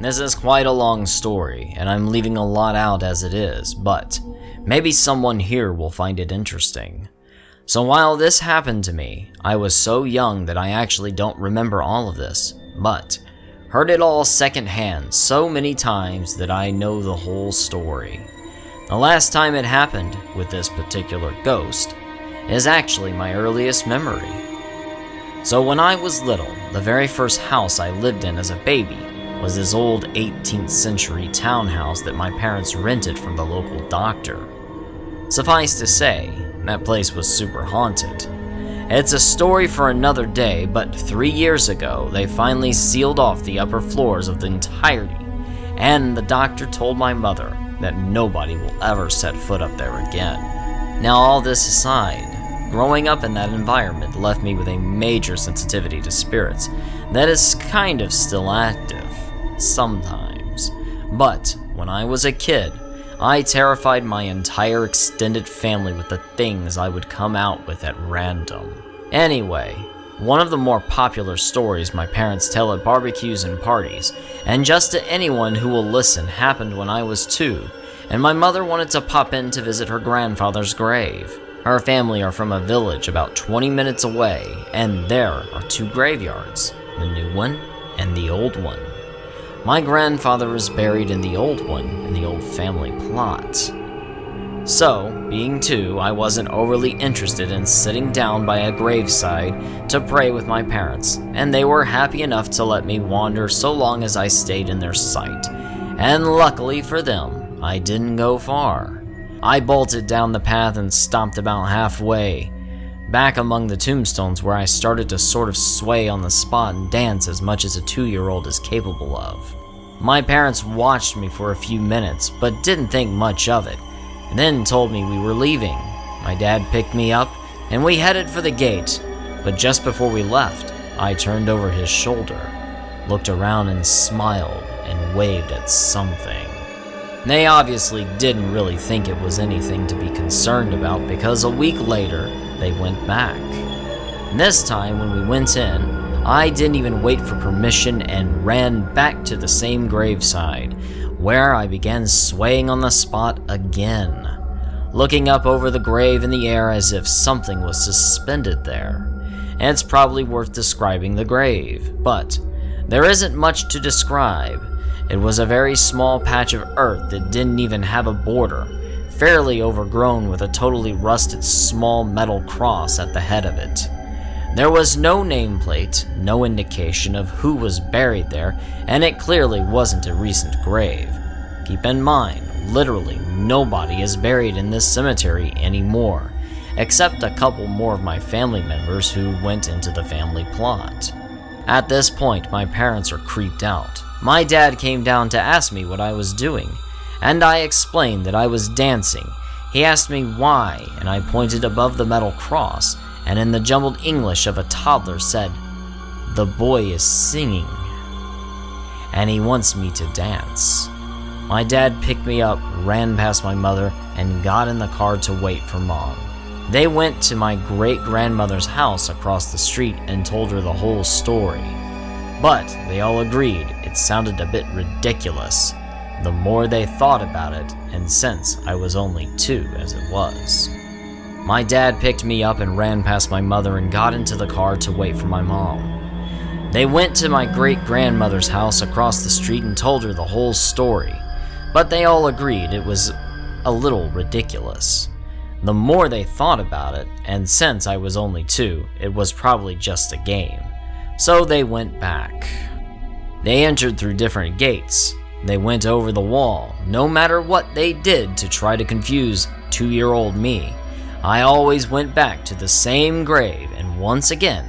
This is quite a long story, and I'm leaving a lot out as it is, but maybe someone here will find it interesting. So while this happened to me, I was so young that I actually don't remember all of this, but heard it all secondhand so many times that I know the whole story. The last time it happened with this particular ghost is actually my earliest memory. So when I was little, the very first house I lived in as a baby was this old 18th century townhouse that my parents rented from the local doctor. Suffice to say, that place was super haunted. It's a story for another day, but 3 years ago, they finally sealed off the upper floors of the entirety, and the doctor told my mother that nobody will ever set foot up there again. Now, all this aside, growing up in that environment left me with a major sensitivity to spirits that is kind of still active, sometimes. But when I was a kid, I terrified my entire extended family with the things I would come out with at random. Anyway, one of the more popular stories my parents tell at barbecues and parties, and just to anyone who will listen, happened when I was 2, and my mother wanted to pop in to visit her grandfather's grave. Her family are from a village about 20 minutes away, and there are 2 graveyards, the new one and the old one. My grandfather is buried in the old one in the old family plot. So, being 2, I wasn't overly interested in sitting down by a graveside to pray with my parents, and they were happy enough to let me wander so long as I stayed in their sight. And luckily for them, I didn't go far. I bolted down the path and stopped about halfway, back among the tombstones where I started to sort of sway on the spot and dance as much as a 2-year-old is capable of. My parents watched me for a few minutes, but didn't think much of it, and then told me we were leaving. My dad picked me up, and we headed for the gate, but just before we left, I turned over his shoulder, looked around and smiled, and waved at something. They obviously didn't really think it was anything to be concerned about, because a week later, they went back. This time, when we went in, I didn't even wait for permission and ran back to the same graveside, where I began swaying on the spot again, looking up over the grave in the air as if something was suspended there. And it's probably worth describing the grave, but there isn't much to describe. It was a very small patch of earth that didn't even have a border, fairly overgrown with a totally rusted small metal cross at the head of it. There was no nameplate, no indication of who was buried there, and it clearly wasn't a recent grave. Keep in mind, literally nobody is buried in this cemetery anymore, except a couple more of my family members who went into the family plot. At this point, my parents are creeped out. My dad came down to ask me what I was doing, and I explained that I was dancing. He asked me why, and I pointed above the metal cross, and in the jumbled English of a toddler said, "The boy is singing, and he wants me to dance." My dad picked me up, ran past my mother, and got in the car to wait for Mom. They went to my great-grandmother's house across the street and told her the whole story. But they all agreed it sounded a bit ridiculous, the more they thought about it, and since I was only 2 as it was. My dad picked me up and ran past my mother and got into the car to wait for my mom. They went to my great-grandmother's house across the street and told her the whole story, but they all agreed it was a little ridiculous. The more they thought about it, and since I was only 2, it was probably just a game, so they went back. They entered through different gates. They went over the wall. No matter what they did to try to confuse 2-year-old me, I always went back to the same grave, and once again,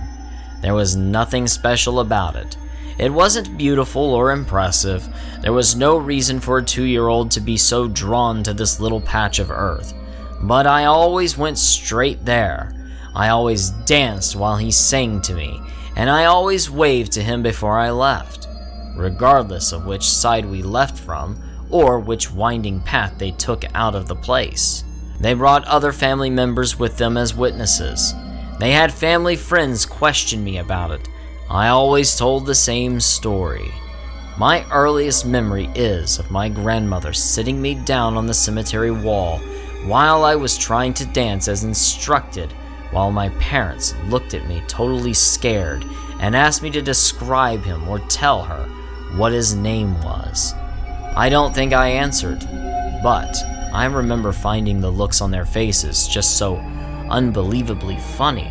there was nothing special about it. It wasn't beautiful or impressive. There was no reason for a 2-year-old to be so drawn to this little patch of earth. But I always went straight there. I always danced while he sang to me, and I always waved to him before I left, regardless of which side we left from or which winding path they took out of the place. They brought other family members with them as witnesses. They had family friends question me about it. I always told the same story. My earliest memory is of my grandmother sitting me down on the cemetery wall while I was trying to dance as instructed, while my parents looked at me totally scared and asked me to describe him or tell her what his name was. I don't think I answered, but I remember finding the looks on their faces just so unbelievably funny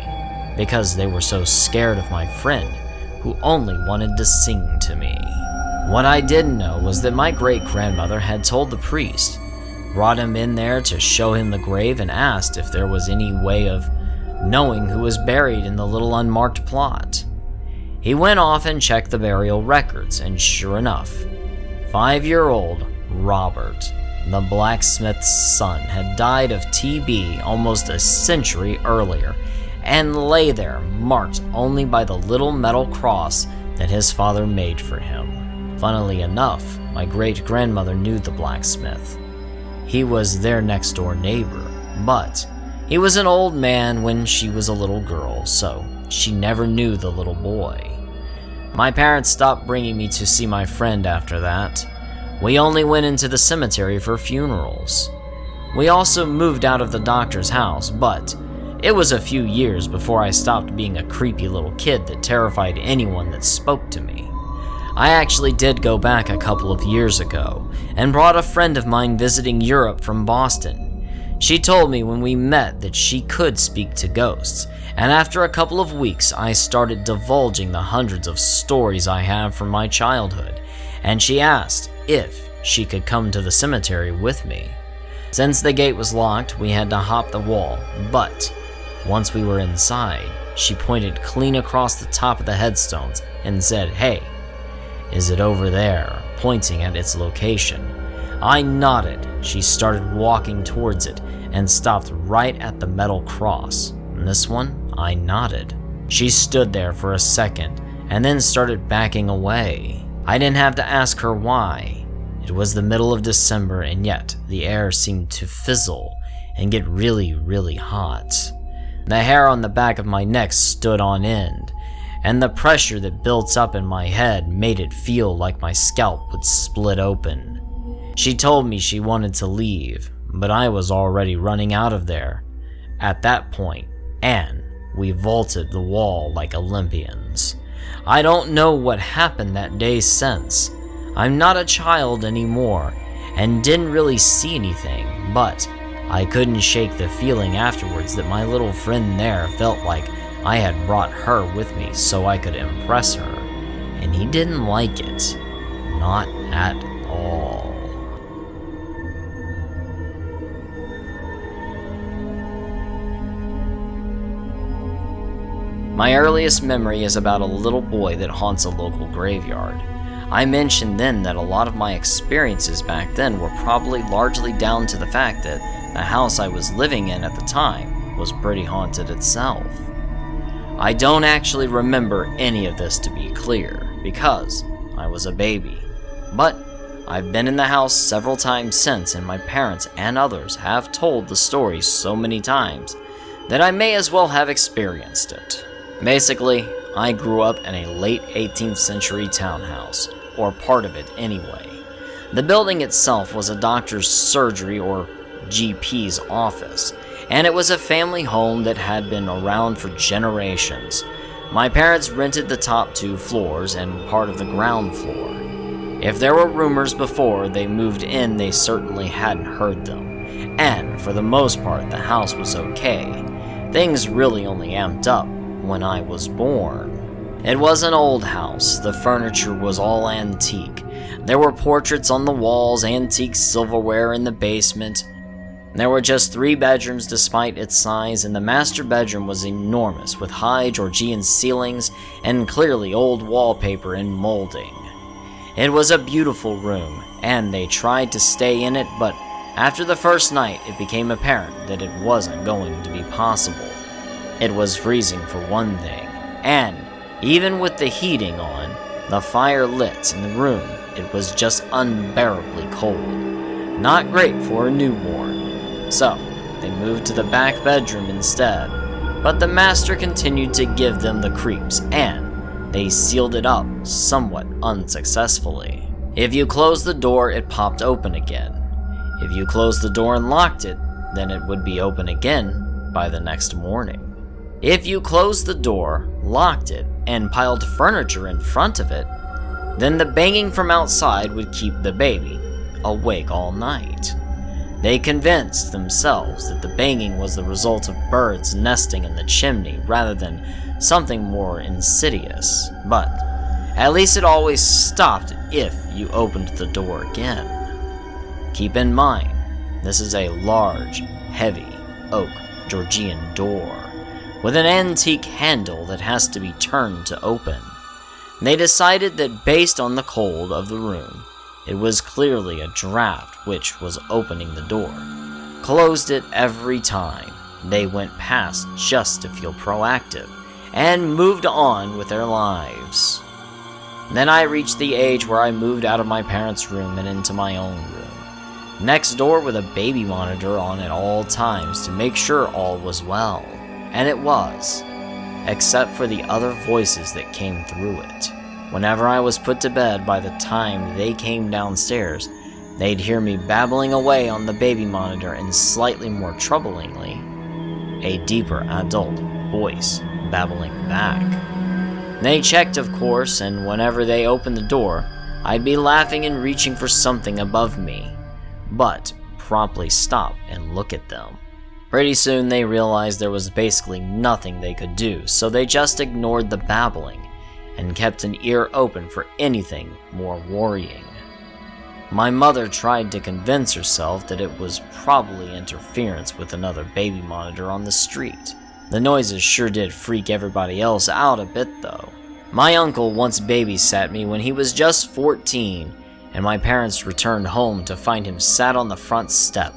because they were so scared of my friend who only wanted to sing to me. What I didn't know was that my great-grandmother had told the priest, brought him in there to show him the grave, and asked if there was any way of knowing who was buried in the little unmarked plot. He went off and checked the burial records, and sure enough, 5-year-old Robert, the blacksmith's son, had died of TB almost a century earlier, and lay there marked only by the little metal cross that his father made for him. Funnily enough, my great-grandmother knew the blacksmith. He was their next-door neighbor, but he was an old man when she was a little girl, so she never knew the little boy. My parents stopped bringing me to see my friend after that. We only went into the cemetery for funerals. We also moved out of the doctor's house, but it was a few years before I stopped being a creepy little kid that terrified anyone that spoke to me. I actually did go back a couple of years ago and brought a friend of mine visiting Europe from Boston. She told me when we met that she could speak to ghosts, and after a couple of weeks I started divulging the hundreds of stories I have from my childhood, and she asked if she could come to the cemetery with me. Since the gate was locked, we had to hop the wall, but once we were inside, she pointed clean across the top of the headstones and said, "Hey, is it over there?" pointing at its location. I nodded. She started walking towards it and stopped right at the metal cross. And this one, I nodded. She stood there for a second and then started backing away. I didn't have to ask her why. It was the middle of December, and yet the air seemed to fizzle and get really, really hot. The hair on the back of my neck stood on end, and the pressure that built up in my head made it feel like my scalp would split open. She told me she wanted to leave, but I was already running out of there at that point, and we vaulted the wall like Olympians. I don't know what happened that day since. I'm not a child anymore, and didn't really see anything, but I couldn't shake the feeling afterwards that my little friend there felt like I had brought her with me so I could impress her, and he didn't like it. Not at all. My earliest memory is about a little boy that haunts a local graveyard. I mentioned then that a lot of my experiences back then were probably largely down to the fact that the house I was living in at the time was pretty haunted itself. I don't actually remember any of this, to be clear, because I was a baby. But I've been in the house several times since, and my parents and others have told the story so many times that I may as well have experienced it. Basically, I grew up in a late 18th century townhouse, or part of it anyway. The building itself was a doctor's surgery or GP's office, and it was a family home that had been around for generations. My parents rented the top 2 floors and part of the ground floor. If there were rumors before they moved in, they certainly hadn't heard them, and for the most part the house was okay. Things really only amped up when I was born. It was an old house. The furniture was all antique. There were portraits on the walls, antique silverware in the basement. There were just 3 bedrooms despite its size, and the master bedroom was enormous with high Georgian ceilings and clearly old wallpaper and molding. It was a beautiful room, and they tried to stay in it, but after the first night it became apparent that it wasn't going to be possible. It was freezing for one thing, and even with the heating on, the fire lit in the room, it was just unbearably cold. Not great for a newborn. So, they moved to the back bedroom instead, but the master continued to give them the creeps, and they sealed it up somewhat unsuccessfully. If you closed the door, it popped open again. If you closed the door and locked it, then it would be open again by the next morning. If you closed the door, locked it, and piled furniture in front of it, then the banging from outside would keep the baby awake all night. They convinced themselves that the banging was the result of birds nesting in the chimney rather than something more insidious, but at least it always stopped if you opened the door again. Keep in mind, this is a large, heavy, oak Georgian door with an antique handle that has to be turned to open. They decided that based on the cold of the room, it was clearly a draft which was opening the door. Closed it every time they went past just to feel proactive, and moved on with their lives. Then I reached the age where I moved out of my parents' room and into my own room, next door with a baby monitor on at all times to make sure all was well. And it was, except for the other voices that came through it. Whenever I was put to bed, by the time they came downstairs, they'd hear me babbling away on the baby monitor, and slightly more troublingly, a deeper adult voice babbling back. They checked, of course, and whenever they opened the door, I'd be laughing and reaching for something above me, but promptly stop and look at them. Pretty soon they realized there was basically nothing they could do, so they just ignored the babbling and kept an ear open for anything more worrying. My mother tried to convince herself that it was probably interference with another baby monitor on the street. The noises sure did freak everybody else out a bit though. My uncle once babysat me when he was just 14, and my parents returned home to find him sat on the front step,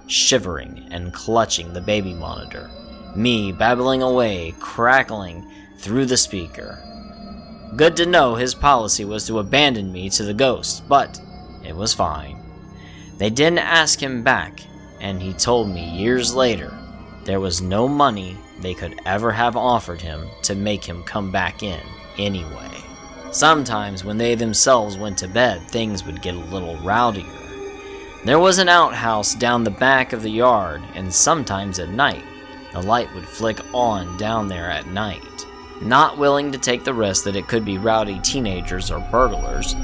shivering and clutching the baby monitor, me babbling away, crackling through the speaker. Good to know his policy was to abandon me to the ghost, but it was fine. They didn't ask him back, and he told me years later there was no money they could ever have offered him to make him come back in anyway. Sometimes when they themselves went to bed, things would get a little rowdier. There was an outhouse down the back of the yard, and sometimes at night, the light would flick on down there at night. Not willing to take the risk that it could be rowdy teenagers or burglars,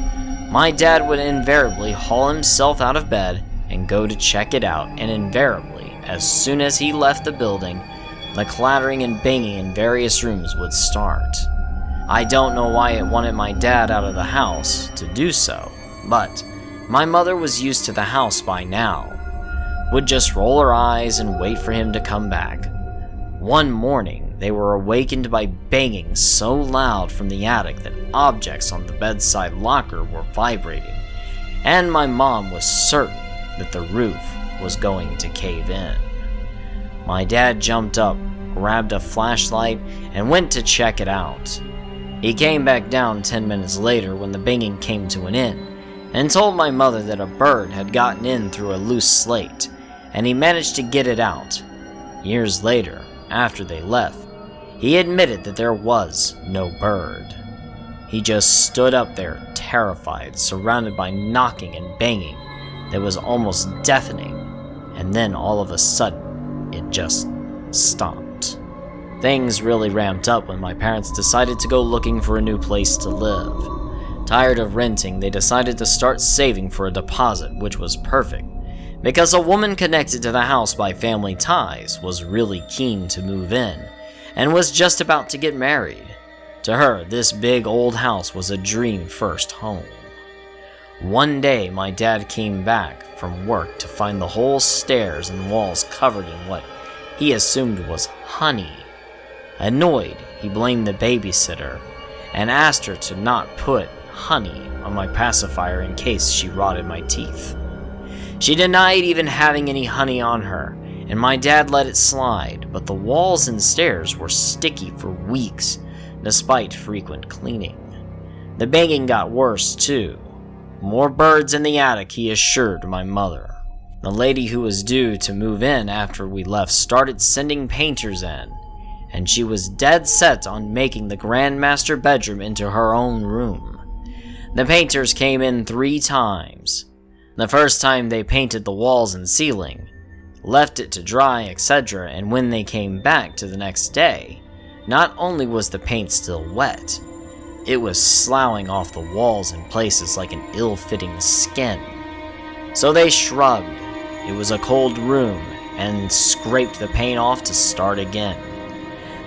my dad would invariably haul himself out of bed and go to check it out, and invariably, as soon as he left the building, the clattering and banging in various rooms would start. I don't know why it wanted my dad out of the house to do so, but my mother was used to the house by now, would just roll her eyes and wait for him to come back. One morning, they were awakened by banging so loud from the attic that objects on the bedside locker were vibrating, and my mom was certain that the roof was going to cave in. My dad jumped up, grabbed a flashlight, and went to check it out. He came back down 10 minutes later when the banging came to an end, and told my mother that a bird had gotten in through a loose slate, and he managed to get it out. Years later, after they left, he admitted that there was no bird. He just stood up there, terrified, surrounded by knocking and banging that was almost deafening, and then all of a sudden, it just stopped. Things really ramped up when my parents decided to go looking for a new place to live. Tired of renting, they decided to start saving for a deposit, which was perfect, because a woman connected to the house by family ties was really keen to move in, and was just about to get married. To her, this big old house was a dream first home. One day, my dad came back from work to find the whole stairs and walls covered in what he assumed was honey. Annoyed, he blamed the babysitter and asked her to not put honey on my pacifier in case she rotted my teeth. She denied even having any honey on her, and my dad let it slide, but the walls and stairs were sticky for weeks, despite frequent cleaning. The banging got worse, too. More birds in the attic, he assured my mother. The lady who was due to move in after we left started sending painters in, and she was dead set on making the Grand Master bedroom into her own room. The painters came in 3 times. The first time they painted the walls and ceiling, left it to dry, etc., and when they came back to the next day, not only was the paint still wet, it was sloughing off the walls in places like an ill-fitting skin. So they shrugged. It was a cold room, and scraped the paint off to start again.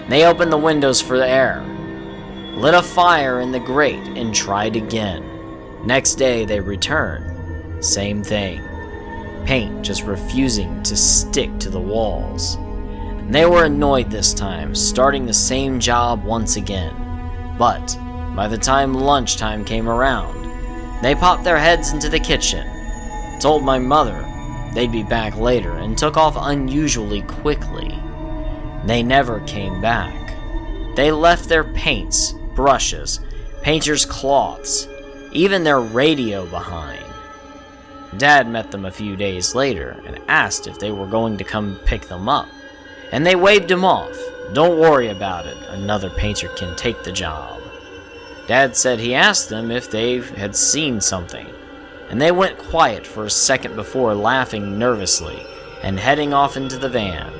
They opened the windows for the air, lit a fire in the grate, and tried again. Next day they returned. Same thing. Paint just refusing to stick to the walls. They were annoyed this time, starting the same job once again. But by the time lunchtime came around, they popped their heads into the kitchen, told my mother they'd be back later, and took off unusually quickly. They never came back. They left their paints, brushes, painter's cloths, even their radio behind. Dad met them a few days later and asked if they were going to come pick them up, and they waved him off. Don't worry about it, another painter can take the job. Dad said he asked them if they had seen something, and they went quiet for a second before laughing nervously and heading off into the van.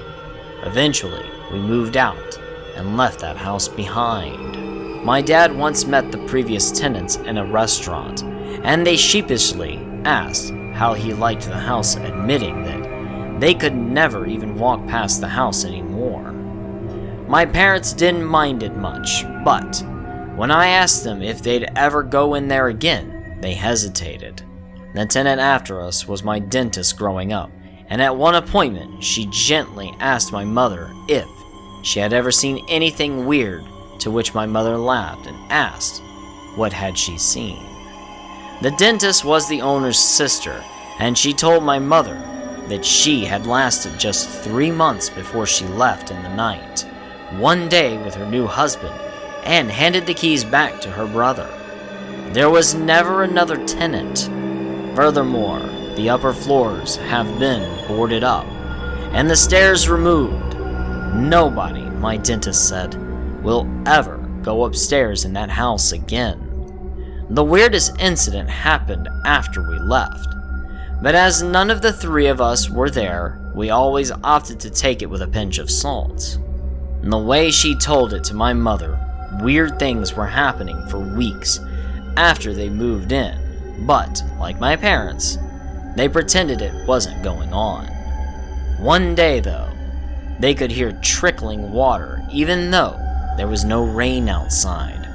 Eventually, we moved out and left that house behind. My dad once met the previous tenants in a restaurant, and they sheepishly asked how he liked the house, admitting that they could never even walk past the house anymore. My parents didn't mind it much, but when I asked them if they'd ever go in there again, they hesitated. The tenant after us was my dentist growing up, and at one appointment, she gently asked my mother if she had ever seen anything weird, to which my mother laughed and asked what had she seen. The dentist was the owner's sister, and she told my mother that she had lasted just 3 months before she left in the night, one day with her new husband, and handed the keys back to her brother. There was never another tenant. Furthermore, the upper floors have been boarded up, and the stairs removed. Nobody, my dentist said, will ever go upstairs in that house again. The weirdest incident happened after we left, but as none of the 3 of us were there, we always opted to take it with a pinch of salt. And the way she told it to my mother, weird things were happening for weeks after they moved in, but, like my parents, they pretended it wasn't going on. One day, though, they could hear trickling water even though there was no rain outside.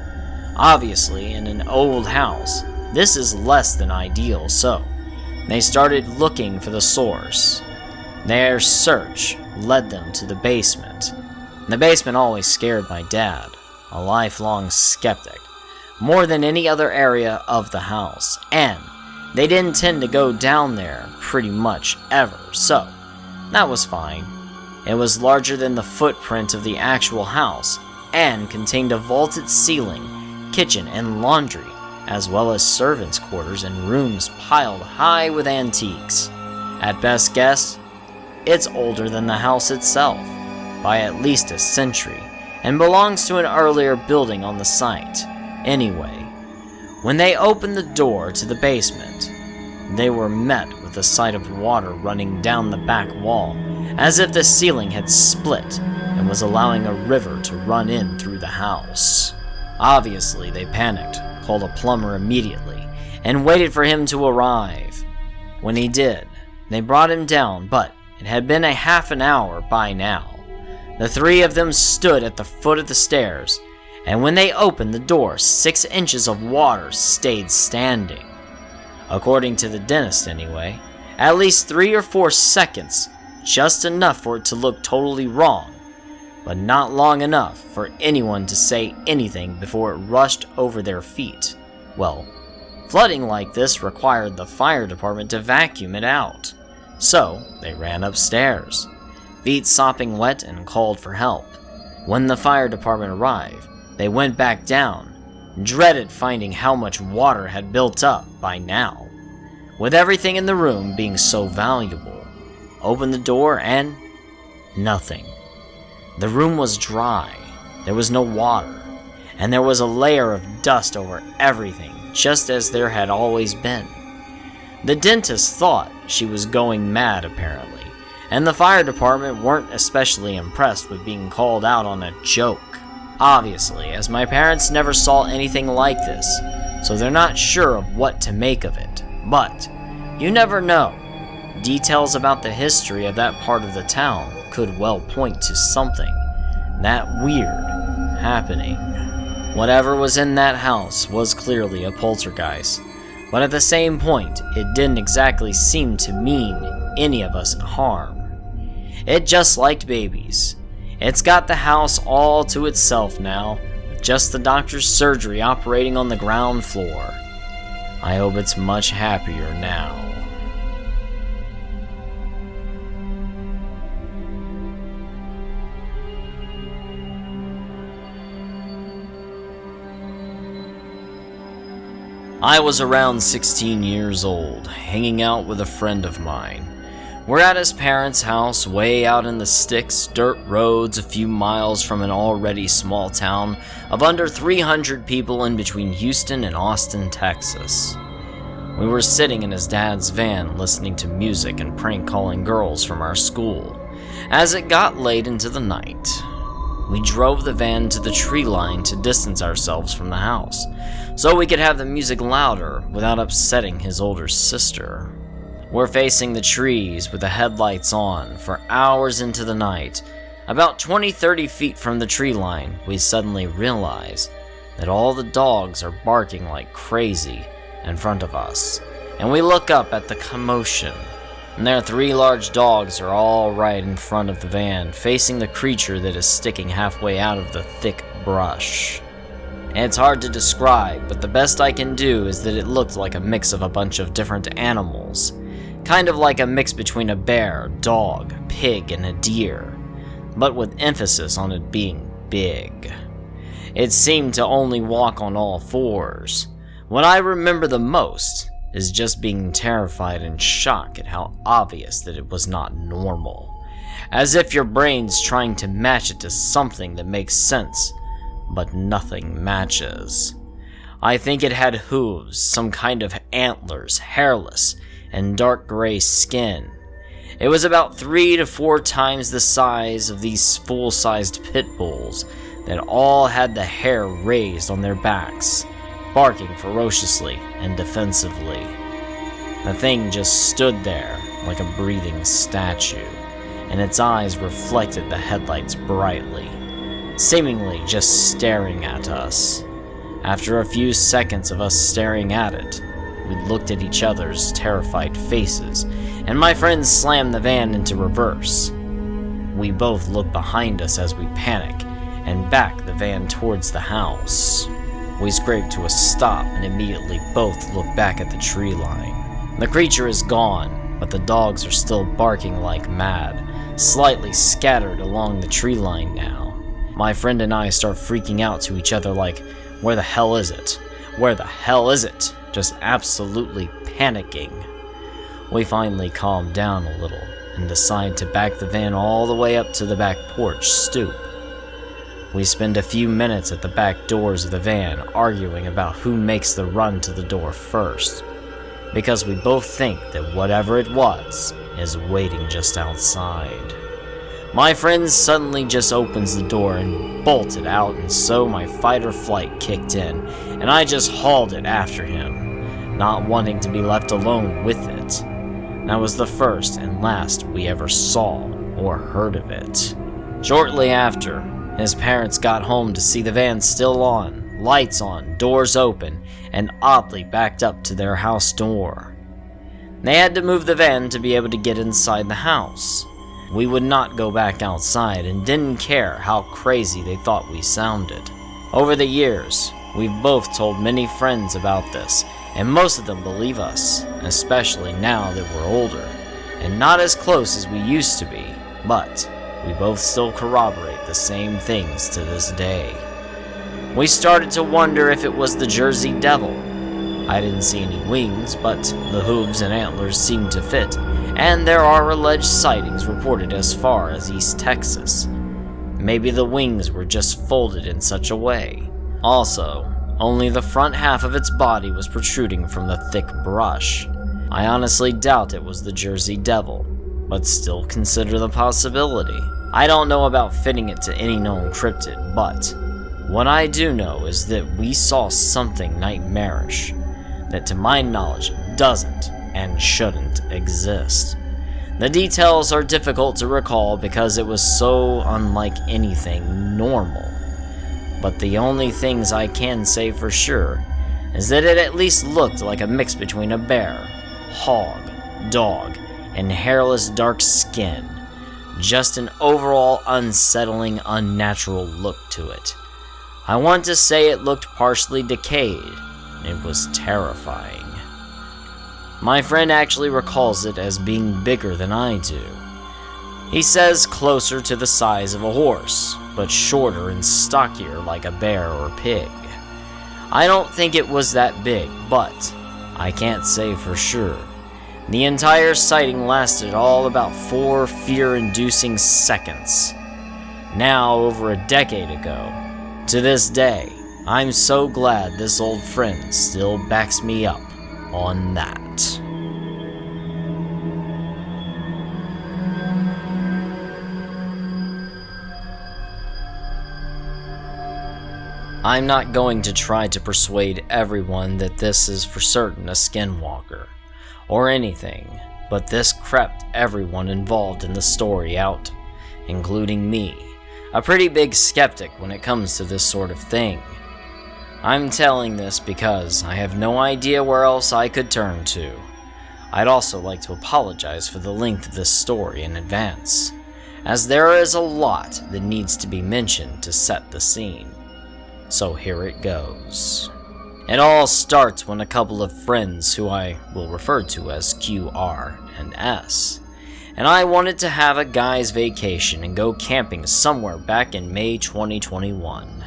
Obviously, in an old house, this is less than ideal, so they started looking for the source. Their search led them to the basement. The basement always scared my dad, a lifelong skeptic, more than any other area of the house, and they didn't tend to go down there pretty much ever, so that was fine. It was larger than the footprint of the actual house and contained a vaulted ceiling, kitchen, and laundry, as well as servants' quarters and rooms piled high with antiques. At best guess, it's older than the house itself, by at least a century, and belongs to an earlier building on the site. Anyway, when they opened the door to the basement, they were met with the sight of water running down the back wall, as if the ceiling had split and was allowing a river to run in through the house. Obviously, they panicked, called a plumber immediately, and waited for him to arrive. When he did, they brought him down, but it had been a half an hour by now. The 3 of them stood at the foot of the stairs, and when they opened the door, 6 inches of water stayed standing. According to the dentist anyway, at least 3 or 4 seconds, just enough for it to look totally wrong, but not long enough for anyone to say anything before it rushed over their feet. Well, flooding like this required the fire department to vacuum it out, so they ran upstairs, feet sopping wet, and called for help. When the fire department arrived, they went back down, dreaded finding how much water had built up by now, with everything in the room being so valuable. Opened the door and nothing. The room was dry, there was no water, and there was a layer of dust over everything, just as there had always been. The dentist thought she was going mad apparently, and the fire department weren't especially impressed with being called out on a joke. Obviously, as my parents never saw anything like this, so they're not sure of what to make of it. But you never know. Details about the history of that part of the town could well point to something that weird happening. Whatever was in that house was clearly a poltergeist, but at the same point, it didn't exactly seem to mean any of us harm. It just liked babies. It's got the house all to itself now, with just the doctor's surgery operating on the ground floor. I hope it's much happier now. I was around 16 years old, hanging out with a friend of mine. We're at his parents' house way out in the sticks, dirt roads a few miles from an already small town of under 300 people in between Houston and Austin, Texas. We were sitting in his dad's van listening to music and prank calling girls from our school. As it got late into the night, we drove the van to the tree line to distance ourselves from the house, so we could have the music louder without upsetting his older sister. We're facing the trees with the headlights on for hours into the night. About 20-30 feet from the tree line, we suddenly realize that all the dogs are barking like crazy in front of us, and we look up at the commotion. And their 3 large dogs are all right in front of the van, facing the creature that is sticking halfway out of the thick brush. It's hard to describe, but the best I can do is that it looked like a mix of a bunch of different animals. Kind of like a mix between a bear, dog, pig, and a deer, but with emphasis on it being big. It seemed to only walk on all 4s. What I remember the most is just being terrified and shocked at how obvious that it was not normal. As if your brain's trying to match it to something that makes sense, but nothing matches. I think it had hooves, some kind of antlers, hairless, and dark gray skin. It was about 3 to 4 times the size of these full-sized pit bulls that all had the hair raised on their backs, barking ferociously and defensively. The thing just stood there like a breathing statue, and its eyes reflected the headlights brightly, seemingly just staring at us. After a few seconds of us staring at it, we looked at each other's terrified faces, and my friend slammed the van into reverse. We both looked behind us as we panic, and backed the van towards the house. We scraped to a stop and immediately both looked back at the tree line. The creature is gone, but the dogs are still barking like mad, slightly scattered along the tree line now. My friend and I start freaking out to each other like, where the hell is it? Where the hell is it? Just absolutely panicking. We finally calm down a little and decide to back the van all the way up to the back porch stoop. We spend a few minutes at the back doors of the van arguing about who makes the run to the door first, because we both think that whatever it was is waiting just outside. My friend suddenly just opens the door and bolted out, and so my fight or flight kicked in, and I just hauled it after him, not wanting to be left alone with it. That was the first and last we ever saw or heard of it. Shortly after, his parents got home to see the van still on, lights on, doors open, and oddly backed up to their house door. They had to move the van to be able to get inside the house. We would not go back outside and didn't care how crazy they thought we sounded. Over the years, we've both told many friends about this, and most of them believe us, especially now that we're older, and not as close as we used to be, but we both still corroborate the same things to this day. We started to wonder if it was the Jersey Devil. I didn't see any wings, but the hooves and antlers seemed to fit, and there are alleged sightings reported as far as East Texas. Maybe the wings were just folded in such a way. Also, only the front half of its body was protruding from the thick brush. I honestly doubt it was the Jersey Devil, but still consider the possibility. I don't know about fitting it to any known cryptid, but what I do know is that we saw something nightmarish that to my knowledge doesn't and shouldn't exist. The details are difficult to recall because it was so unlike anything normal. But the only things I can say for sure is that it at least looked like a mix between a bear, hog, dog, and hairless dark skin. Just an overall unsettling, unnatural look to it. I want to say it looked partially decayed. It was terrifying. My friend actually recalls it as being bigger than I do. He says closer to the size of a horse, but shorter and stockier like a bear or pig. I don't think it was that big, but I can't say for sure. The entire sighting lasted all about 4 fear-inducing seconds. Now, over a decade ago. To this day, I'm so glad this old friend still backs me up on that. I'm not going to try to persuade everyone that this is for certain a skinwalker, or anything, but this crept everyone involved in the story out, including me, a pretty big skeptic when it comes to this sort of thing. I'm telling this because I have no idea where else I could turn to. I'd also like to apologize for the length of this story in advance, as there is a lot that needs to be mentioned to set the scene. So here it goes. It all starts when a couple of friends, who I will refer to as Q, R, and S, and I wanted to have a guy's vacation and go camping somewhere back in May 2021.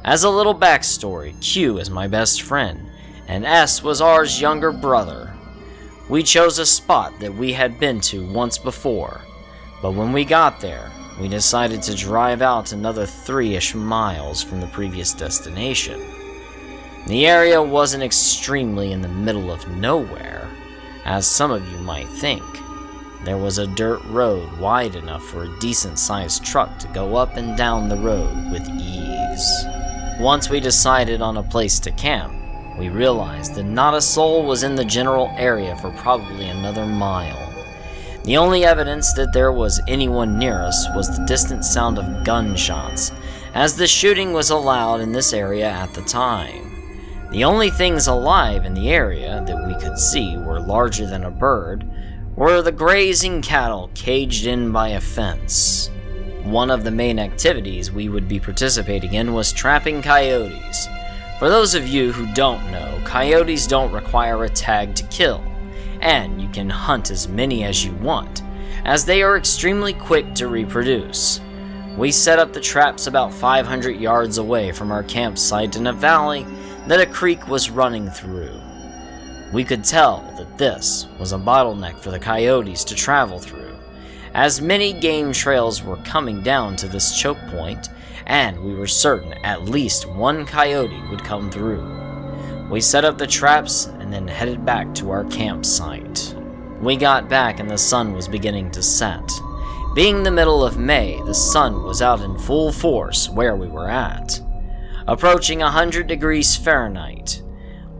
As a little backstory, Q is my best friend, and S was R's younger brother. We chose a spot that we had been to once before, but when we got there, we decided to drive out another 3-ish miles from the previous destination. The area wasn't extremely in the middle of nowhere, as some of you might think. There was a dirt road wide enough for a decent-sized truck to go up and down the road with ease. Once we decided on a place to camp, we realized that not a soul was in the general area for probably another mile. The only evidence that there was anyone near us was the distant sound of gunshots, as the shooting was allowed in this area at the time. The only things alive in the area that we could see were larger than a bird, were the grazing cattle caged in by a fence. One of the main activities we would be participating in was trapping coyotes. For those of you who don't know, coyotes don't require a tag to kill, and you can hunt as many as you want, as they are extremely quick to reproduce. We set up the traps about 500 yards away from our campsite in a valley that a creek was running through. We could tell that this was a bottleneck for the coyotes to travel through, as many game trails were coming down to this choke point, and we were certain at least one coyote would come through. We set up the traps and then headed back to our campsite. We got back and the sun was beginning to set. Being the middle of May, the sun was out in full force where we were at, approaching 100 degrees Fahrenheit.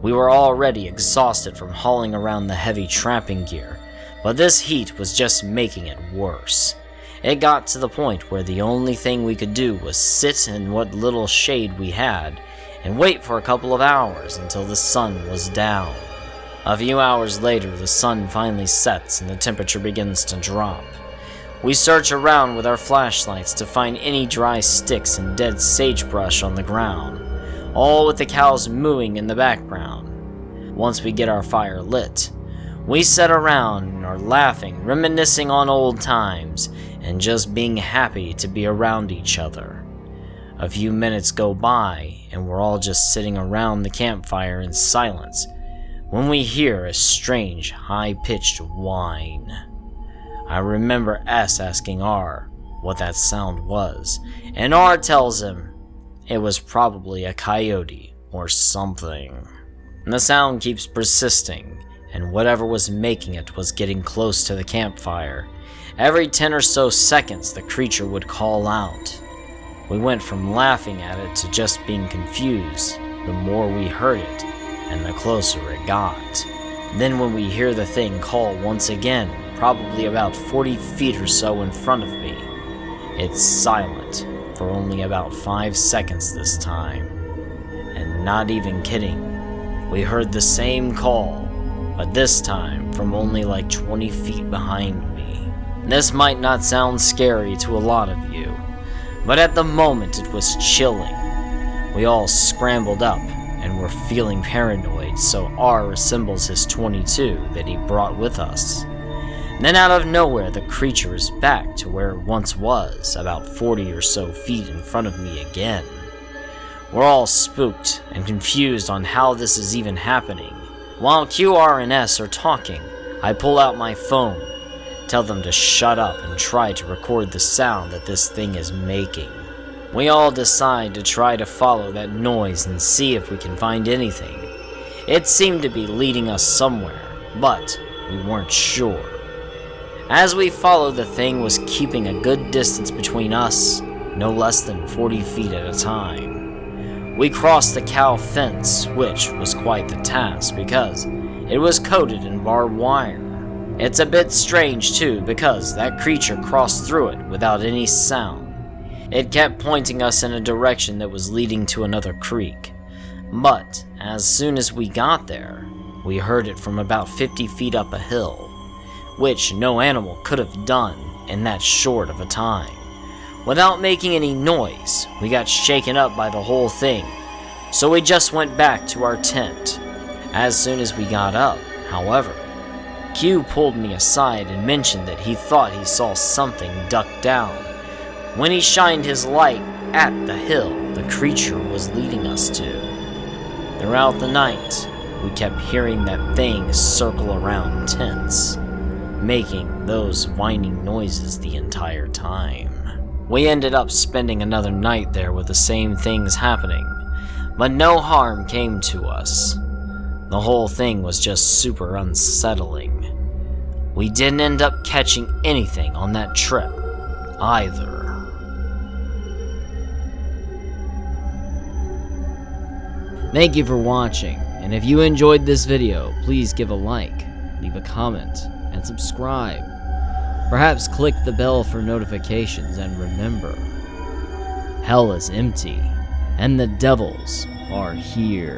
We were already exhausted from hauling around the heavy trapping gear, but this heat was just making it worse. It got to the point where the only thing we could do was sit in what little shade we had and wait for a couple of hours until the sun was down. A few hours later, the sun finally sets and the temperature begins to drop. We search around with our flashlights to find any dry sticks and dead sagebrush on the ground, all with the cows mooing in the background. Once we get our fire lit, we sit around and are laughing, reminiscing on old times, and just being happy to be around each other. A few minutes go by, and we're all just sitting around the campfire in silence, when we hear a strange, high-pitched whine. I remember S asking R, what that sound was, and R tells him it was probably a coyote or something. And the sound keeps persisting, and whatever was making it was getting close to the campfire. Every 10 or so seconds the creature would call out. We went from laughing at it to just being confused the more we heard it, and the closer it got. Then when we hear the thing call once again, probably about 40 feet or so in front of me, it's silent for only about 5 seconds this time. And not even kidding, we heard the same call, but this time from only like 20 feet behind me. This might not sound scary to a lot of you, but at the moment it was chilling. We all scrambled up and were feeling paranoid, so R assembles his .22 that he brought with us. Then out of nowhere the creature is back to where it once was, about 40 or so feet in front of me again. We're all spooked and confused on how this is even happening. While Q, R, and S are talking, I pull out my phone, tell them to shut up and try to record the sound that this thing is making. We all decide to try to follow that noise and see if we can find anything. It seemed to be leading us somewhere, but we weren't sure. As we followed, the thing was keeping a good distance between us, no less than 40 feet at a time. We crossed the cow fence, which was quite the task because it was coated in barbed wire. It's a bit strange too, because that creature crossed through it without any sound. It kept pointing us in a direction that was leading to another creek. But as soon as we got there, we heard it from about 50 feet up a hill, which no animal could have done in that short of a time. Without making any noise, we got shaken up by the whole thing, so we just went back to our tent. As soon as we got up, however, Q pulled me aside and mentioned that he thought he saw something duck down when he shined his light at the hill the creature was leading us to. Throughout the night, we kept hearing that thing circle around tents, making those whining noises the entire time. We ended up spending another night there with the same things happening, but no harm came to us. The whole thing was just super unsettling. We didn't end up catching anything on that trip, either. Thank you for watching, and if you enjoyed this video, please give a like, leave a comment, and subscribe. Perhaps click the bell for notifications, and remember, hell is empty, and the devils are here.